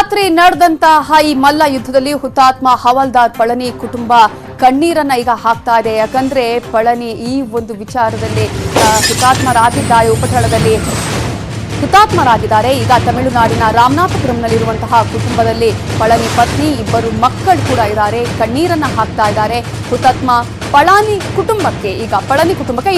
ರಾತ್ರಿ ನಡೆದಂತಹ ಈ ಮಲ್ಲ ಯುದ್ಧದಲ್ಲಿ ಹುತಾತ್ಮ ಹವಾಲ್ದಾರ್ ಪಳನಿ ಕುಟುಂಬ ಕಣ್ಣೀರನ್ನ ಈಗ ಹಾಕ್ತಾ ಇದೆ. ಯಾಕಂದ್ರೆ ಪಳನಿ ಈ ಒಂದು ವಿಚಾರದಲ್ಲಿ ಹುತಾತ್ಮರಾಗಿದ್ದಾರೆ, ಉಪಟಳದಲ್ಲಿ ಹುತಾತ್ಮರಾಗಿದ್ದಾರೆ. ಈಗ ತಮಿಳುನಾಡಿನ ರಾಮನಾಥಪುರಂನಲ್ಲಿರುವಂತಹ ಕುಟುಂಬದಲ್ಲಿ ಪಳನಿ ಪತ್ನಿ, ಇಬ್ಬರು ಮಕ್ಕಳು ಕೂಡ ಇದ್ದಾರೆ, ಕಣ್ಣೀರನ್ನ ಹಾಕ್ತಾ ಇದ್ದಾರೆ. ಹುತಾತ್ಮ ಪಳನಿ ಕುಟುಂಬಕ್ಕೆ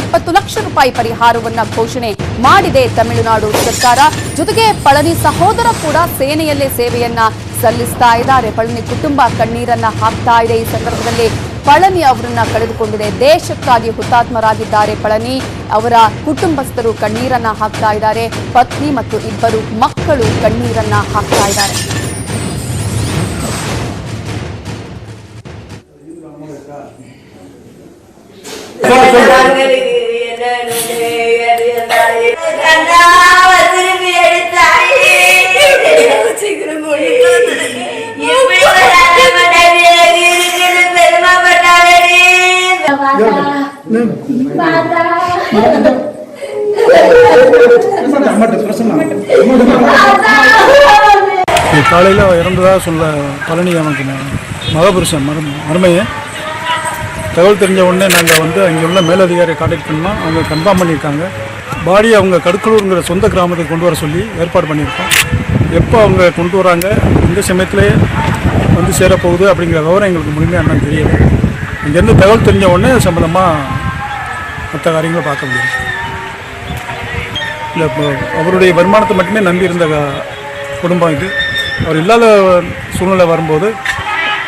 20 ಲಕ್ಷ ರೂಪಾಯಿ ಪರಿಹಾರವನ್ನ ಘೋಷಣೆ ಮಾಡಿದೆ ತಮಿಳುನಾಡು ಸರ್ಕಾರ. ಜೊತೆಗೆ ಪಳನಿ ಸಹೋದರ ಕೂಡ ಸೇನೆಯಲ್ಲೇ ಸೇವೆಯನ್ನ ಸಲ್ಲಿಸ್ತಾ ಇದ್ದಾರೆ. ಪಳನಿ ಕುಟುಂಬ ಕಣ್ಣೀರನ್ನ ಹಾಕ್ತಾ ಇದೆ. ಈ ಸಂದರ್ಭದಲ್ಲಿ ಪಳನಿ ಅವರನ್ನ ಕಳೆದುಕೊಂಡಿದೆ. ದೇಶಕ್ಕಾಗಿ ಹುತಾತ್ಮರಾಗಿದ್ದಾರೆ ಪಳನಿ. ಅವರ ಕುಟುಂಬಸ್ಥರು ಕಣ್ಣೀರನ್ನ ಹಾಕ್ತಾ ಇದ್ದಾರೆ. ಪತ್ನಿ ಮತ್ತು ಇಬ್ಬರು ಮಕ್ಕಳು ಕಣ್ಣೀರನ್ನ ಹಾಕ್ತಾ ಇದ್ದಾರೆ. காலையில் இறந்ததாக சொல்ல பழனி எனக்கு மகாபுருஷன் மருமையை தகவல் தெரிஞ்ச உடனே நாங்கள் அங்கே உள்ள மேலதிகாரியை கான்டாக்ட் பண்ணோம். அவங்க கன்ஃபார்ம் பண்ணியிருக்காங்க. பாடி அவங்க கடுக்கலூருங்கிற சொந்த கிராமத்துக்கு கொண்டு வர சொல்லி ஏற்பாடு பண்ணியிருக்கோம். எப்போ அவங்க கொண்டு வராங்க, இந்த சமயத்தில் சேரப்போகுது அப்படிங்கிற விவரம் எங்களுக்கு முழுமையாக என்னன்னு தெரியல. இங்கேருந்து தகவல் தெரிஞ்ச உடனே சம்மந்தமாக மற்ற காரியங்களை பார்க்க முடியும். இல்லை, இப்போ அவருடைய வருமானத்தை மட்டுமே நம்பி இருந்த குடும்பம் இது. அவர் இல்லாத சூழ்நிலை வரும்போது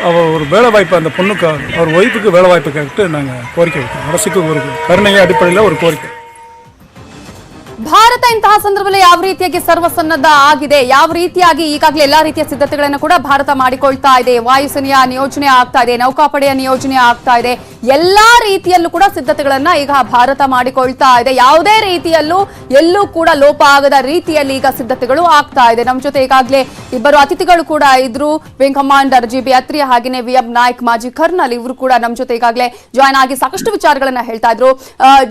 அவர் ஒரு வேலை வாய்ப்பு, அந்த பொண்ணுக்கு அவர் ஒய்ஃபுக்கு வேலை வாய்ப்பு கேட்டு நாங்கள் கோரிக்கை வைக்கிறோம். அரசுக்கு ஒரு கருணை அடிப்படையில் ஒரு கோரிக்கை. ಭಾರತ ಇಂತಹ ಸಂದರ್ಭದಲ್ಲಿ ಯಾವ ರೀತಿಯಾಗಿ ಸರ್ವಸನ್ನದ್ಧ ಆಗಿದೆ, ಯಾವ ರೀತಿಯಾಗಿ ಈಗಾಗಲೇ ಎಲ್ಲಾ ರೀತಿಯ ಸಿದ್ಧತೆಗಳನ್ನು ಕೂಡ ಭಾರತ ಮಾಡಿಕೊಳ್ತಾ ಇದೆ. ವಾಯುಸೇನೆಯ ನಿಯೋಜನೆ ಆಗ್ತಾ ಇದೆ, ನೌಕಾಪಡೆಯ ನಿಯೋಜನೆ ಆಗ್ತಾ ಇದೆ. ಎಲ್ಲಾ ರೀತಿಯಲ್ಲೂ ಕೂಡ ಸಿದ್ಧತೆಗಳನ್ನ ಈಗ ಭಾರತ ಮಾಡಿಕೊಳ್ತಾ ಇದೆ. ಯಾವುದೇ ರೀತಿಯಲ್ಲೂ ಎಲ್ಲೂ ಕೂಡ ಲೋಪ ಆಗದ ರೀತಿಯಲ್ಲಿ ಈಗ ಸಿದ್ಧತೆಗಳು ಆಗ್ತಾ ಇದೆ. ನಮ್ಮ ಜೊತೆ ಈಗಾಗಲೇ ಇಬ್ಬರು ಅತಿಥಿಗಳು ಕೂಡ ಇದ್ರು. Wing commander G B Atri ಹಾಗೆಯೇ ವಿ.ಎಂ. ನಾಯ್ಕ್, ಮಾಜಿ ಕರ್ನಲ್, ಇವರು ಕೂಡ ನಮ್ಮ ಜೊತೆ ಈಗಾಗಲೇ ಜಾಯ್ನ್ ಆಗಿ ಸಾಕಷ್ಟು ವಿಚಾರಗಳನ್ನ ಹೇಳ್ತಾ ಇದ್ರು.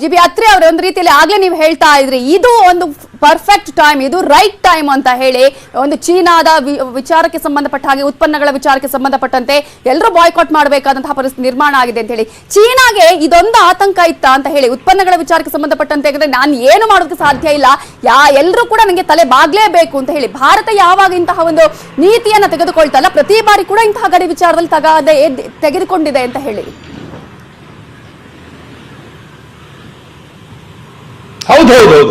ಜಿ ಬಿ ಅತ್ರಿ ಅವರ ಒಂದು ರೀತಿಯಲ್ಲಿ ಆಗ್ಲೇ ನೀವು ಹೇಳ್ತಾ ಇದ್ರಿ, ಇದು ಒಂದು ಪರ್ಫೆಕ್ಟ್ ಟೈಮ್, ಇದು ರೈಟ್ ಟೈಮ್ ಅಂತ ಹೇಳಿ, ಒಂದು ಚೀನಾದ ವಿಚಾರಕ್ಕೆ ಸಂಬಂಧಪಟ್ಟ ಹಾಗೆ ಉತ್ಪನ್ನಗಳ ವಿಚಾರಕ್ಕೆ ಸಂಬಂಧಪಟ್ಟಂತೆ ಎಲ್ಲರೂ ಬಾಯ್ಕಾಟ್ ಮಾಡಬೇಕಾದಂತಹ ಪರಿಸ್ಥಿತಿ ನಿರ್ಮಾಣ ಆಗಿದೆ ಅಂತ ಹೇಳಿ, ಚೀನಾಗೆ ಇದೊಂದು ಆತಂಕ ಇತ್ತ ಅಂತ ಹೇಳಿ, ಉತ್ಪನ್ನಗಳ ವಿಚಾರಕ್ಕೆ ಸಂಬಂಧಪಟ್ಟಂತೆ ನಾನು ಏನು ಮಾಡೋದಕ್ಕೆ ಸಾಧ್ಯ ಇಲ್ಲ, ಎಲ್ಲರೂ ಕೂಡ ನನಗೆ ತಲೆ ಬಾಗ್ಲೇಬೇಕು ಅಂತ ಹೇಳಿ ಭಾರತ ಯಾವಾಗ ಇಂತಹ ಒಂದು ನೀತಿಯನ್ನ ತೆಗೆದುಕೊಳ್ತಲ್ಲ, ಪ್ರತಿ ಬಾರಿ ಕೂಡ ಇಂತಹ ಗಡಿ ವಿಚಾರದಲ್ಲಿ ತೆಗೆದುಕೊಂಡಿದೆ ಅಂತ ಹೇಳಿ. ಹೌದೌದು.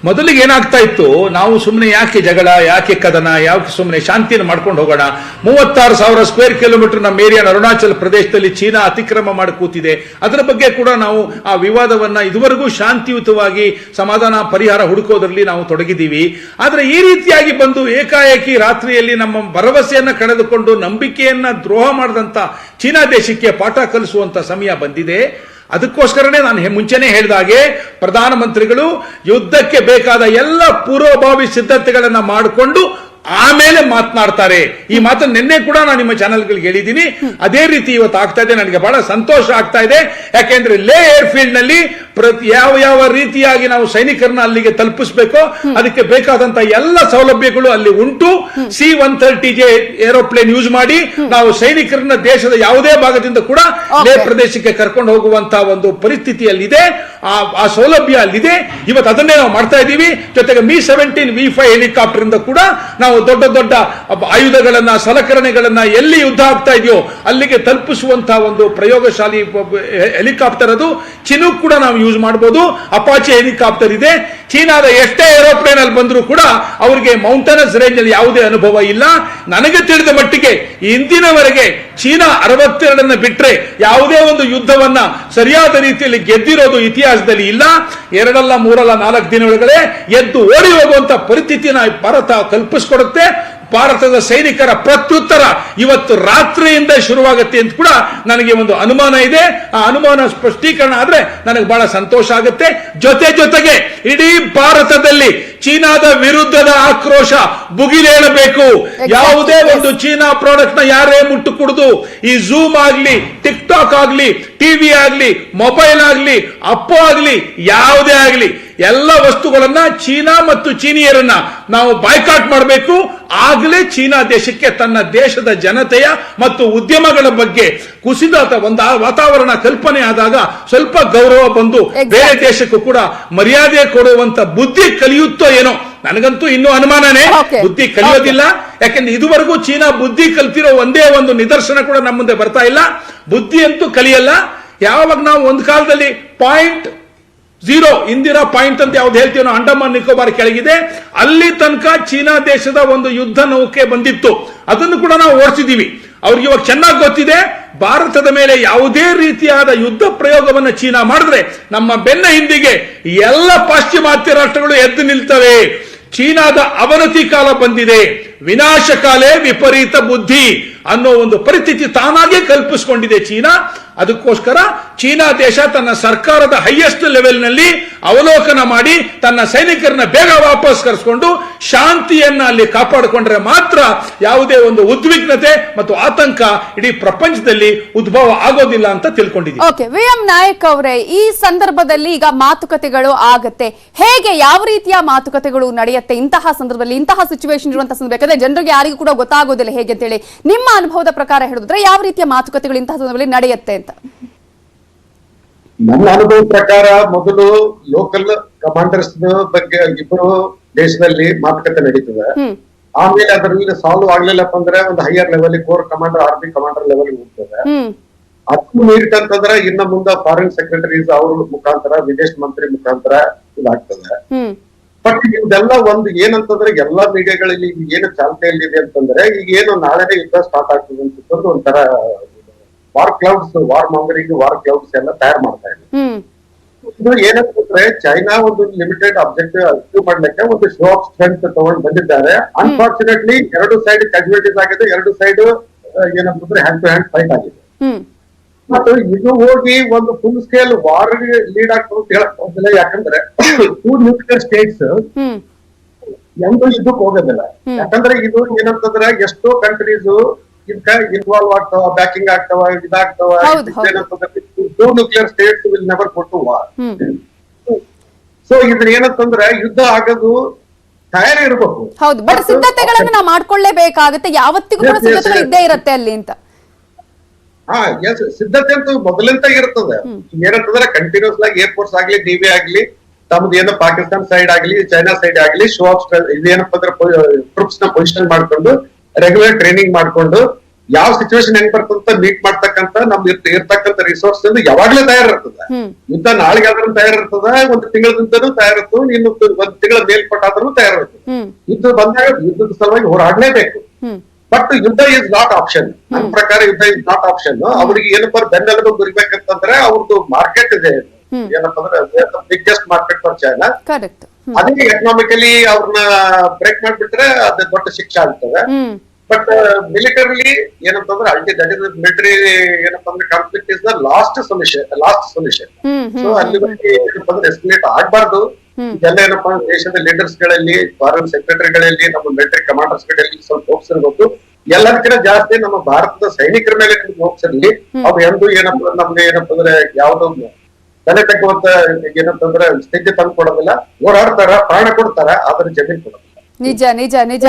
ಮೊದಲಿಗೆ ಏನಾಗ್ತಾ ಇತ್ತು, ನಾವು ಸುಮ್ಮನೆ ಯಾಕೆ ಜಗಳ, ಯಾಕೆ ಕದನ, ಯಾಕೆ ಸುಮ್ಮನೆ ಶಾಂತಿಯನ್ನು ಮಾಡ್ಕೊಂಡು ಹೋಗೋಣ. 36,000 ಸ್ಕ್ವೇರ್ ಕಿಲೋಮೀಟರ್ ನಮ್ಮ ಏರಿಯಾ ಅರುಣಾಚಲ ಪ್ರದೇಶದಲ್ಲಿ ಚೀನಾ ಅತಿಕ್ರಮ ಮಾಡಿ ಕೂತಿದೆ. ಅದರ ಬಗ್ಗೆ ಕೂಡ ನಾವು ಆ ವಿವಾದವನ್ನ ಇದುವರೆಗೂ ಶಾಂತಿಯುತವಾಗಿ ಸಮಾಧಾನ ಪರಿಹಾರ ಹುಡುಕೋದ್ರಲ್ಲಿ ನಾವು ತೊಡಗಿದ್ದೀವಿ. ಆದ್ರೆ ಈ ರೀತಿಯಾಗಿ ಬಂದು ಏಕಾಏಕಿ ರಾತ್ರಿಯಲ್ಲಿ ನಮ್ಮ ಭರವಸೆಯನ್ನ ಕಳೆದುಕೊಂಡು ನಂಬಿಕೆಯನ್ನ ದ್ರೋಹ ಮಾಡಿದಂತ ಚೀನಾ ದೇಶಕ್ಕೆ ಪಾಠ ಕಲಿಸುವಂತ ಸಮಯ ಬಂದಿದೆ. ಅದಕ್ಕೋಸ್ಕರನೇ ನಾನು ಮುಂಚೆನೆ ಹೇಳಿದಾಗೆ ಪ್ರಧಾನಮಂತ್ರಿಗಳು ಯುದ್ಧಕ್ಕೆ ಬೇಕಾದ ಎಲ್ಲ ಪೂರ್ವಭಾವಿ ಸಿದ್ಧತೆಗಳನ್ನ ಮಾಡಿಕೊಂಡು ಆಮೇಲೆ ಮಾತನಾಡ್ತಾರೆ. ಈ ಮಾತನ್ನು ನಿನ್ನೆ ಕೂಡ ನಾನು ನಿಮ್ಮ ಚಾನೆಲ್ಗಳಿಗೆ ಹೇಳಿದ್ದೀನಿ. ಅದೇ ರೀತಿ ಇವತ್ತು ಆಗ್ತಾ ಇದೆ. ನನಗೆ ಬಹಳ ಸಂತೋಷ ಆಗ್ತಾ ಇದೆ. ಯಾಕೆಂದ್ರೆ ಲೇ ಏರ್ಫೀಲ್ಡ್ ನಲ್ಲಿ ಯಾವ ರೀತಿಯಾಗಿ ನಾವು ಸೈನಿಕರನ್ನ ಅಲ್ಲಿಗೆ ತಲುಪಿಸಬೇಕೋ ಅದಕ್ಕೆ ಬೇಕಾದಂತ ಎಲ್ಲ ಸೌಲಭ್ಯಗಳು ಅಲ್ಲಿ ಉಂಟು. C-130J ಏರೋಪ್ಲೇನ್ ಯೂಸ್ ಮಾಡಿ ನಾವು ಸೈನಿಕರನ್ನ ದೇಶದ ಯಾವುದೇ ಭಾಗದಿಂದ ಕೂಡ ಲೇ ಪ್ರದೇಶಕ್ಕೆ ಕರ್ಕೊಂಡು ಹೋಗುವಂತಹ ಒಂದು ಪರಿಸ್ಥಿತಿಯಲ್ಲಿದೆ. ಆ ಸೌಲಭ್ಯ ಅಲ್ಲಿದೆ. ಇವತ್ತು ಅದನ್ನೇ ನಾವು ಮಾಡ್ತಾ ಇದ್ದೀವಿ. ಜೊತೆಗೆ Mi-17 V5 ಹೆಲಿಕಾಪ್ಟರ್ ಇಂದ ಕೂಡ ನಾವು ದೊಡ್ಡ ದೊಡ್ಡ ಆಯುಧಗಳನ್ನ, ಸಲಕರಣೆಗಳನ್ನ ಎಲ್ಲಿ ಯುದ್ಧ ಆಗ್ತಾ ಇದೆಯೋ ಅಲ್ಲಿಗೆ ತಲುಪಿಸುವಂತಹ ಒಂದು ಪ್ರಯೋಗಶಾಲಿ ಹೆಲಿಕಾಪ್ಟರ್ ಅದು. ಚಿನೂಕ್ ಕೂಡ ನಾವು ಯೂಸ್ ಮಾಡಬಹುದು. ಅಪಾಚೆ ಹೆಲಿಕಾಪ್ಟರ್ ಇದೆ. ಚೀನಾದ ಎಷ್ಟೇ ಏರೋಪ್ಲೇನ್ ಅಲ್ಲಿ ಬಂದರೂ ಕೂಡ ಅವರಿಗೆ ಮೌಂಟೇನಸ್ ರೇಂಜ್ ಅಲ್ಲಿ ಯಾವುದೇ ಅನುಭವ ಇಲ್ಲ. ನನಗೆ ತಿಳಿದ ಮಟ್ಟಿಗೆ ಇಂದಿನವರೆಗೆ ಚೀನಾ 62 ಬಿಟ್ರೆ ಯಾವುದೇ ಒಂದು ಯುದ್ಧವನ್ನ ಸರಿಯಾದ ರೀತಿಯಲ್ಲಿ ಗೆದ್ದಿರೋದು ಇತಿಹಾಸದಲ್ಲಿ ಇಲ್ಲ. 2 ಅಲ್ಲ 3 ಅಲ್ಲ 4 ದಿನಗಳೇ ಎದ್ದು ಓಡಿ ಹೋಗುವಂತ ಪರಿಸ್ಥಿತಿನ ಭಾರತ ಕಲ್ಪಿಸಿಕೊಡುತ್ತೆ. ಭಾರತದ ಸೈನಿಕರ ಪ್ರತ್ಯುತ್ತರ ಇವತ್ತು ರಾತ್ರಿಯಿಂದ ಶುರುವಾಗುತ್ತೆ ಅಂತ ಕೂಡ ನನಗೆ ಒಂದು ಅನುಮಾನ ಇದೆ. ಆ ಅನುಮಾನ ಸ್ಪಷ್ಟೀಕರಣ ಆದ್ರೆ ನನಗೆ ಬಹಳ ಸಂತೋಷ ಆಗುತ್ತೆ. ಜೊತೆಗೆ ಇಡೀ ಭಾರತದಲ್ಲಿ ಚೀನಾದ ವಿರುದ್ಧದ ಆಕ್ರೋಶ ಭುಗಿಲೇಳಬೇಕು. ಯಾವುದೇ ಒಂದು ಚೀನಾ ಪ್ರಾಡಕ್ಟ್ ನ ಯಾರೇ ಮುಟ್ಟು ಕುಡಿದು, ಈ ಝೂಮ್ ಆಗ್ಲಿ, ಟಿಕ್ ಟಾಕ್ ಆಗ್ಲಿ, ಟಿವಿ ಆಗ್ಲಿ, ಮೊಬೈಲ್ ಆಗ್ಲಿ, ಅಪ್ಪೋ ಆಗ್ಲಿ, ಯಾವುದೇ ಆಗ್ಲಿ ಎಲ್ಲ ವಸ್ತುಗಳನ್ನ ಚೀನಾ ಮತ್ತು ಚೀನಿಯರನ್ನ ನಾವು ಬಾಯ್ಕಾಟ್ ಮಾಡಬೇಕು. ಆಗಲೇ ಚೀನಾ ದೇಶಕ್ಕೆ ತನ್ನ ದೇಶದ ಜನತೆಯ ಮತ್ತು ಉದ್ಯಮಗಳ ಬಗ್ಗೆ ಕುಸಿದ ಒಂದು ವಾತಾವರಣ ಕಲ್ಪನೆ ಆದಾಗ ಸ್ವಲ್ಪ ಗೌರವ ಬಂದು ಬೇರೆ ದೇಶಕ್ಕೂ ಕೂಡ ಮರ್ಯಾದೆ ಕೊಡುವಂತ ಬುದ್ಧಿ ಕಲಿಯುತ್ತೋ ಏನೋ. ನನಗಂತೂ ಇನ್ನೂ ಅನುಮಾನನೇ, ಬುದ್ಧಿ ಕಲಿಯೋದಿಲ್ಲ. ಯಾಕೆಂದ್ರೆ ಇದುವರೆಗೂ ಚೀನಾ ಬುದ್ಧಿ ಕಲ್ತಿರೋ ಒಂದೇ ಒಂದು ನಿದರ್ಶನ ಕೂಡ ನಮ್ಮ ಮುಂದೆ ಬರ್ತಾ ಇಲ್ಲ. ಬುದ್ಧಿ ಅಂತೂ ಕಲಿಯಲ್ಲ. ಯಾವಾಗ ನಾವು ಒಂದು ಕಾಲದಲ್ಲಿ .0 ಇಂದಿರಾ ಪಾಯಿಂಟ್ ಅಂತ ಯಾವ್ದು ಹೇಳ್ತೀವಿ ನಾವು, ಅಂಡಮಾನ್ ನಿಕೋಬಾರ್ ಕೆಳಗಿದೆ, ಅಲ್ಲಿ ತನಕ ಚೀನಾ ದೇಶದ ಒಂದು ಯುದ್ಧ ನೌಕೆ ಬಂದಿತ್ತು. ಅದನ್ನು ಕೂಡ ನಾವು ಓಡಿಸಿದೀವಿ. ಅವ್ರಿಗೆ ಇವಾಗ ಚೆನ್ನಾಗಿ ಗೊತ್ತಿದೆ, ಭಾರತದ ಮೇಲೆ ಯಾವುದೇ ರೀತಿಯಾದ ಯುದ್ಧ ಪ್ರಯೋಗವನ್ನು ಚೀನಾ ಮಾಡಿದ್ರೆ ನಮ್ಮ ಬೆನ್ನ ಹಿಂದಿಗೆ ಎಲ್ಲ ಪಾಶ್ಚಿಮಾತ್ಯ ರಾಷ್ಟ್ರಗಳು ಎದ್ದು ನಿಲ್ತವೆ. ಚೀನಾದ ಅವನತಿ ಕಾಲ ಬಂದಿದೆ, ವಿನಾಶಕಾಲೇ ವಿಪರೀತ ಬುದ್ಧಿ ಅನ್ನೋ ಒಂದು ಪರಿಸ್ಥಿತಿ ತಾನಾಗೆ ಕಲ್ಪಿಸಿಕೊಂಡಿದೆ ಚೀನಾ. ಅದಕ್ಕೋಸ್ಕರ ಚೀನಾ ದೇಶ ತನ್ನ ಸರ್ಕಾರದ ಹೈಯೆಸ್ಟ್ ಲೆವೆಲ್ ನಲ್ಲಿ ಅವಲೋಕನ ಮಾಡಿ ತನ್ನ ಸೈನಿಕರನ್ನ ಬೇಗ ವಾಪಸ್ ಕರೆಸಿಕೊಂಡು ಶಾಂತಿಯನ್ನ ಅಲ್ಲಿ ಕಾಪಾಡಿಕೊಂಡ್ರೆ ಮಾತ್ರ ಯಾವುದೇ ಒಂದು ಉದ್ವಿಗ್ನತೆ ಮತ್ತು ಆತಂಕ ಇಡೀ ಪ್ರಪಂಚದಲ್ಲಿ ಉದ್ಭವ ಆಗೋದಿಲ್ಲ ಅಂತ ತಿಳ್ಕೊಂಡಿದ್ದೀವಿ. ಓಕೆ, ವಿ.ಎಂ. ನಾಯಕ್ ಅವರೇ, ಈ ಸಂದರ್ಭದಲ್ಲಿ ಈಗ ಮಾತುಕತೆಗಳು ಆಗತ್ತೆ, ಹೇಗೆ ಯಾವ ರೀತಿಯ ಮಾತುಕತೆಗಳು ನಡೆಯುತ್ತೆ ಇಂತಹ ಸಂದರ್ಭದಲ್ಲಿ, ಇಂತಹ ಸಿಚುವೇಶನ್ ಇರುವಂತಹ ಸಂದರ್ಭ? ಯಾಕಂದ್ರೆ ಜನರಿಗೆ ಯಾರಿಗೂ ಕೂಡ ಗೊತ್ತಾಗೋದಿಲ್ಲ ಹೇಗೆ ಅಂತ ಹೇಳಿ. ನಿಮ್ಮ ಅನುಭವದ ಪ್ರಕಾರ ಹೇಳಿದ್ರೆ ಯಾವ ರೀತಿಯ ಮಾತುಕತೆಗಳು ಇಂತಹ ಸಂದರ್ಭದಲ್ಲಿ ನಡೆಯುತ್ತೆ ಅಂತ? ನನ್ನ ಅನುಭವದ ಪ್ರಕಾರ ಮೊದಲು ಲೋಕಲ್ ಕಮಾಂಡರ್ಸ್ ಬಗ್ಗೆ ಇಬ್ಬರು ದೇಶದಲ್ಲಿ ಮಾತುಕತೆ ನಡೀತದೆ. ಆಮೇಲೆ ಅದರಲ್ಲಿ ಸಾಲ್ವ್ ಆಗ್ಲಿಲ್ಲಪ್ಪ ಅಂದ್ರೆ ಒಂದು higher level core commander, army commander level ಹೋಗ್ತದೆ. ಅದು ಮೀರಿತಂತಂದ್ರೆ ಇನ್ನ ಮುಂದೆ ಫಾರಿನ್ ಸೆಕ್ರೆಟರೀಸ್ ಅವ್ರ ಮುಖಾಂತರ, ವಿದೇಶ ಮಂತ್ರಿ ಮುಖಾಂತರ ಇದಾಗ್ತದೆ. ಬಟ್ ಇದೆಲ್ಲ ಒಂದು ಏನಂತಂದ್ರೆ ಎಲ್ಲಾ ಮೀಡಿಯಾಗಳಲ್ಲಿ ಏನು ಚಾಲ್ತಿಯಲ್ಲಿದೆ ಅಂತಂದ್ರೆ, ಈಗ ಏನು ನಾಳೆನೇ ಯುದ್ಧ ಸ್ಟಾರ್ಟ್ ಆಗ್ತದೆ ಅಂತಂದು ಒಂಥರ war clouds, war mongering, war clouds ಎಲ್ಲ ತಯಾರು ಮಾಡ್ತಾ ಇದೆ. ಇದು ಏನಂತಂದ್ರೆ ಚೈನಾ ಒಂದು ಲಿಮಿಟೆಡ್ ಆಬ್ಜೆಕ್ಟಿವ್ ಅಚೀವ್ ಮಾಡ್ಲಿಕ್ಕೆ ಒಂದು ಶೋ ಆಫ್ ಸ್ಟ್ರೆಂತ್ ತಗೊಂಡು ಬಂದಿದ್ದಾರೆ. ಅನ್ಫಾರ್ಚುನೇಟ್ಲಿ ಎರಡು ಸೈಡ್ ಕ್ಯಾಜುಯಾಲಿಟೀಸ್ ಆಗಿದೆ, ಎರಡು ಸೈಡ್ ಏನಂತಂದ್ರೆ ಹ್ಯಾಂಡ್ ಟು ಹ್ಯಾಂಡ್ ಫೈಟ್ ಆಗಿದೆ. ಮತ್ತು ಇದು ಹೋಗಿ ಒಂದು ಫುಲ್ ಸ್ಕೇಲ್ ವಾರ್ ಲೀಡ್ ಆಗ್ತದೆ ಅಂತ ಹೇಳಕ್ ಹೋಗಿಲ್ಲ. ಯಾಕಂದ್ರೆ 2 ನ್ಯೂಕ್ಲಿಯರ್ ಸ್ಟೇಟ್ಸ್ ಎಂದು ಇದಕ್ಕೆ ಹೋಗೋದಿಲ್ಲ. ಯಾಕಂದ್ರೆ ಇದು ಏನಂತಂದ್ರೆ ಎಷ್ಟೋ ಕಂಟ್ರೀಸ್ ಇದಕ್ಕ ಇನ್ವಾಲ್ವ್ ಆಗ್ತಾವ, ಬ್ಯಾಕಿಂಗ್ ಆಗ್ತಾವ, ಇದಾಗ್ತಾವ. 2 nuclear states will never go to war. So ಇದ್ರ ಏನಂತಂದ್ರೆ ಯುದ್ಧ ಆಗೋದು ತಯಾರಿ ಇರಬೇಕು. ಹೌದು, ಬಟ್ ಸಿದ್ಧತೆಗಳನ್ನ ನಾವು ಮಾಡ್ಕೊಳ್ಳೇಬೇಕಾಗುತ್ತೆ. ಯಾವತ್ತಿಗೂ ಕೂಡ ಸಿದ್ಧತೆಗಳು ಇದ್ದೇ ಇರುತ್ತೆ ಅಲ್ಲಿ ಅಂತ. ಎಸ್, ಸಿದ್ಧತೆ ಅಂತೂ ಮೊದಲಿಂದ ಇರ್ತದೆ. ಏನಂತಂದ್ರೆ ಕಂಟಿನ್ಯೂಸ್ ಆಗಿ ಏರ್ಫೋರ್ಸ್ ಆಗ್ಲಿ, ನೇವಿ ಆಗ್ಲಿ, ತಮ್ದು ಏನೋ ಪಾಕಿಸ್ತಾನ ಸೈಡ್ ಆಗ್ಲಿ, ಚೈನಾ ಸೈಡ್ ಆಗ್ಲಿ, ಶೋ ಆಫ್ ಇದೇನಪ್ಪ ಅಂದ್ರೆ ಟ್ರೂಪ್ಸ್ ನ ಪೊಸಿಷನ್ ಮಾಡ್ಕೊಂಡು ರೆಗ್ಯುಲರ್ ಟ್ರೈನಿಂಗ್ ಮಾಡ್ಕೊಂಡು ಯಾವ ಸಿಚುವೇಶನ್ ಹೆಂಗ್ ಬರ್ತಂತ ಮೀಟ್ ಮಾಡ್ತಕ್ಕಂತ ನಮ್ದು ಇರ್ತಕ್ಕಂಥ ರಿಸೋರ್ಸ್ ಯಾವಾಗ್ಲೇ ತಯಾರಿರ್ತದ. ಯುದ್ಧ ನಾಳೆಗೆ ಆದ್ರೂ ತಯಾರಿರ್ತದ, ಒಂದು ತಿಂಗಳದಿಂದನೂ ತಯಾರಿರ್ತದೆ, ಇನ್ನು ಒಂದ್ ತಿಂಗಳ ಮೇಲ್ಪಟ್ಟಾದ್ರೂ ತಯಾರಿರ್ತದೆ. ಯುದ್ಧ ಬಂದಾಗ ಯುದ್ಧದ ಸಲುವಾಗಿ ಹೋರಾಡ್ಲೇಬೇಕು. ಬಟ್ ಯುದ್ಧ ಇಸ್ ನಾಟ್ ಆಪ್ಷನ್. ನನ್ನ ಪ್ರಕಾರ ಯುದ್ಧ ಇಸ್ ನಾಟ್ ಆಪ್ಷನ್. ಅವ್ರಿಗೆ ಏನಪ್ಪ ಬೆನ್ನೆಲುಬು ಗುರಿಬೇಕಂತಂದ್ರೆ ಅವ್ರದ್ದು ಮಾರ್ಕೆಟ್ ಇದೆ, ಏನಪ್ಪ ಅಂದ್ರೆ ಬಿಗ್ಗೆಸ್ಟ್ ಮಾರ್ಕೆಟ್ ಫಾರ್ ಚೈನಾ. ಅದಕ್ಕೆ ಎಕನಾಮಿಕಲಿ ಅವ್ರನ್ನ ಬ್ರೇಕ್ ಮಾಡ್ಬಿಟ್ರೆ ಅದು ದೊಡ್ಡ ಶಿಕ್ಷೆ ಆಗ್ತದೆ. ಬಟ್ ಮಿಲಿಟರಿಲಿ ಏನಂತಂದ್ರೆ ದಟ್ ಇಸ್ ಮಿಲಿಟರಿ ಏನಪ್ಪ ಅಂದ್ರೆ conflict is the last solution. So ಅಲ್ಲಿ ಏನಪ್ಪ ಅಂದ್ರೆ ಎಸ್ಕಲೇಟ್ ಆಗ್ಬಾರ್ದು. ಇದೆಲ್ಲ ಏನಪ್ಪಾ ದೇಶದ ಲೀಡರ್ಸ್ ಗಳಲ್ಲಿ, ಫಾರಿನ್ ಸೆಕ್ರೆಟರಿಗಳಲ್ಲಿ, ನಮ್ಮ ಮಿಲಿಟರಿ ಕಮಾಂಡರ್ಸ್ ಗಳಲ್ಲಿ ಸ್ವಲ್ಪ ಹೋಪ್ಸ್ ಇರಬೇಕು. ಎಲ್ಲದಕ್ಕಿಂತ ಜಾಸ್ತಿ ನಮ್ಮ ಭಾರತದ ಸೈನಿಕರ ಮೇಲೆ ಹೋಪ್ಸ್ ಇರಲಿ. ಅವು ಎಂದು ಏನಪ್ಪ ನಮ್ಗೆ ಏನಪ್ಪ ಅಂದ್ರೆ ಯಾವ್ದು ತಲೆ ತಗ್ಗುವಂತ ಏನಂತಂದ್ರೆ ಸ್ಥಿತಿ ತಂದು ಕೊಡೋದಿಲ್ಲ. ಹೋರಾಡ್ತಾರ, ಪ್ರಾಣ ಕೊಡ್ತಾರ, ಆದ್ರೆ ಜಮೀನ್ ಕೊಡೋದಿಲ್ಲ. ನಿಜ ನಿಜ ನಿಜ.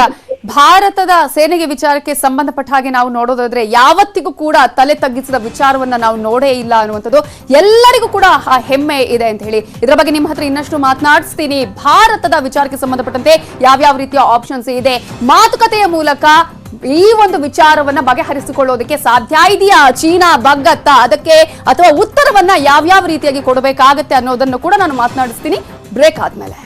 ಭಾರತದ ಸೇನೆಗೆ ವಿಚಾರಕ್ಕೆ ಸಂಬಂಧಪಟ್ಟ ಹಾಗೆ ನಾವು ನೋಡೋದಾದ್ರೆ ಯಾವತ್ತಿಗೂ ಕೂಡ ತಲೆ ತಗ್ಗಿಸಿದ ವಿಚಾರವನ್ನ ನಾವು ನೋಡೇ ಇಲ್ಲ ಅನ್ನುವಂಥದ್ದು ಎಲ್ಲರಿಗೂ ಕೂಡ ಹೆಮ್ಮೆ ಇದೆ ಅಂತ ಹೇಳಿ. ಇದರ ಬಗ್ಗೆ ನಿಮ್ಮ ಹತ್ರ ಇನ್ನಷ್ಟು ಮಾತನಾಡಿಸ್ತೀನಿ. ಭಾರತದ ವಿಚಾರಕ್ಕೆ ಸಂಬಂಧಪಟ್ಟಂತೆ ಯಾವ್ಯಾವ ರೀತಿಯ ಆಪ್ಷನ್ಸ್ ಇದೆ, ಮಾತುಕತೆಯ ಮೂಲಕ ಈ ಒಂದು ವಿಚಾರವನ್ನ ಬಗೆಹರಿಸಿಕೊಳ್ಳೋದಕ್ಕೆ ಸಾಧ್ಯ ಇದೆಯಾ, ಚೀನಾ ಬಗ್ಗತ್ತ ಅದಕ್ಕೆ, ಅಥವಾ ಉತ್ತರವನ್ನ ಯಾವ್ಯಾವ ರೀತಿಯಾಗಿ ಕೊಡಬೇಕಾಗತ್ತೆ ಅನ್ನೋದನ್ನು ಕೂಡ ನಾನು ಮಾತನಾಡಿಸ್ತೀನಿ ಬ್ರೇಕ್ ಆದ್ಮೇಲೆ.